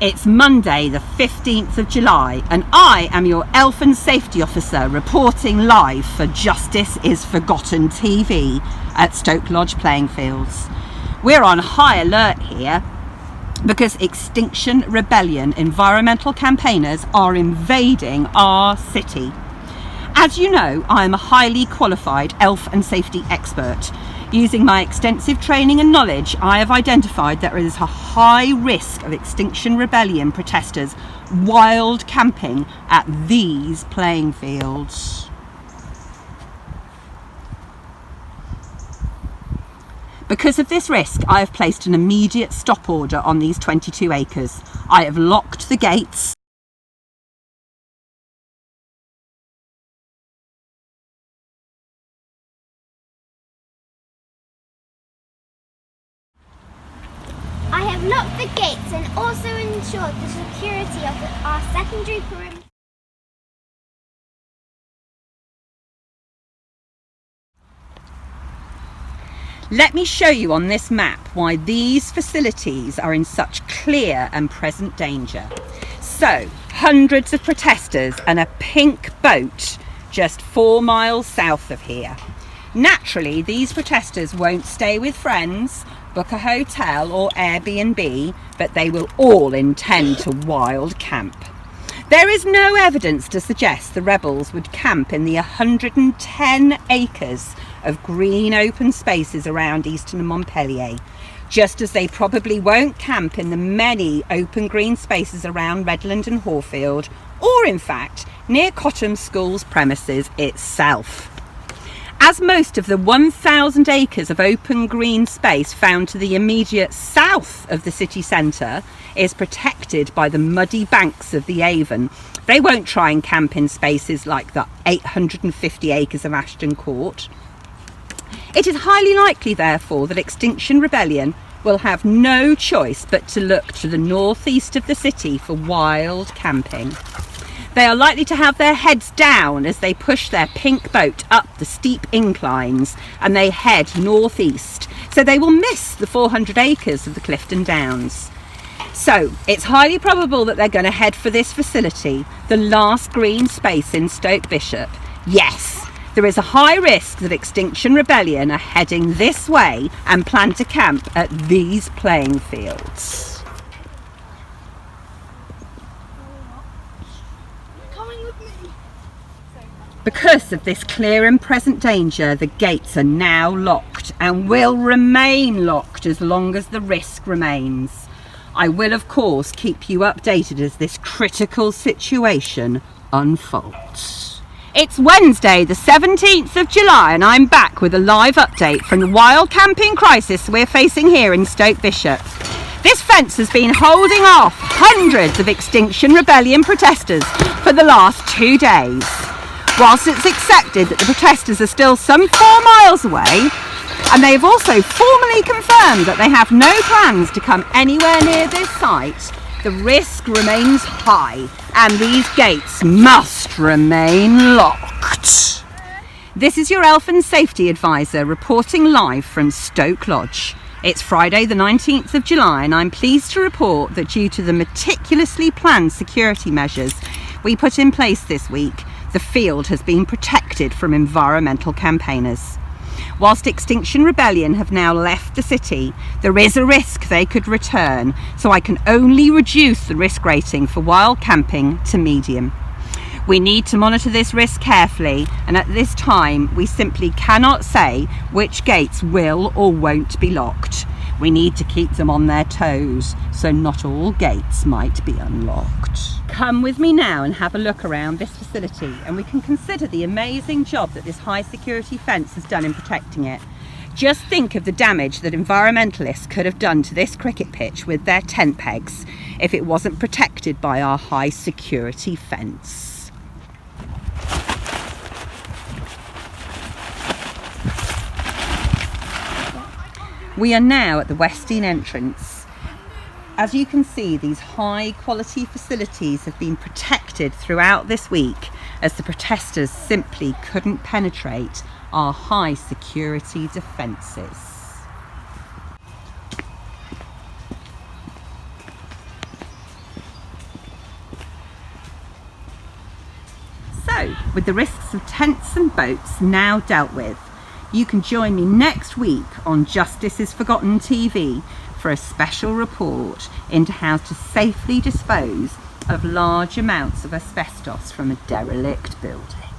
It's Monday the 15th of July and I am your Elfin Safety Officer reporting live for Justice is Forgotten TV at Stoke Lodge Playing Fields. We're on high alert here because Extinction Rebellion environmental campaigners are invading our city. As you know, I am a highly qualified elf and safety expert. Using my extensive training and knowledge, I have identified that there is a high risk of Extinction Rebellion protesters wild camping at these playing fields. Because of this risk, I have placed an immediate stop order on these 22 acres. I have locked the gates. I have locked the gates and also ensured the security of our secondary perimeter. Let me show you on this map why these facilities are in such clear and present danger. So, hundreds of protesters and a pink boat just 4 miles south of here. Naturally, these protesters won't stay with friends, book a hotel or Airbnb, but they will all intend to wild camp. There is no evidence to suggest the rebels would camp in the 110 acres of green open spaces around Easton Montpellier, just as they probably won't camp in the many open green spaces around Redland and Horfield, or in fact near Cottam School's premises itself. As most of the 1,000 acres of open green space found to the immediate south of the city centre is protected by the muddy banks of the Avon, they won't try and camp in spaces like the 850 acres of Ashton Court. It is highly likely, therefore, that Extinction Rebellion will have no choice but to look to the northeast of the city for wild camping. They are likely to have their heads down as they push their pink boat up the steep inclines and they head northeast, so they will miss the 400 acres of the Clifton Downs. So it's highly probable that they're going to head for this facility, the last green space in Stoke Bishop. Yes, there is a high risk that Extinction Rebellion are heading this way and plan to camp at these playing fields. Because of this clear and present danger, the gates are now locked and will remain locked as long as the risk remains. I will, of course, keep you updated as this critical situation unfolds. It's Wednesday, the 17th of July, and I'm back with a live update from the wild camping crisis we're facing here in Stoke Bishop. This fence has been holding off hundreds of Extinction Rebellion protesters for the last 2 days. Whilst it's accepted that the protesters are still some 4 miles away, and they have also formally confirmed that they have no plans to come anywhere near this site, the risk remains high and these gates must remain locked. This is your Elfin Safety Advisor reporting live from Stoke Lodge. It's Friday the 19th of July and I'm pleased to report that due to the meticulously planned security measures we put in place this week, the field has been protected from environmental campaigners. Whilst Extinction Rebellion have now left the city, there is a risk they could return, so I can only reduce the risk rating for wild camping to medium. We need to monitor this risk carefully, and at this time we simply cannot say which gates will or won't be locked. We need to keep them on their toes, so not all gates might be unlocked. Come with me now and have a look around this facility and we can consider the amazing job that this high security fence has done in protecting it. Just think of the damage that environmentalists could have done to this cricket pitch with their tent pegs if it wasn't protected by our high security fence. We are now at the Westdean entrance. As you can see, these high quality facilities have been protected throughout this week as the protesters simply couldn't penetrate our high security defences. So, with the risks of tents and boats now dealt with, you can join me next week on Justice is Forgotten TV for a special report into how to safely dispose of large amounts of asbestos from a derelict building.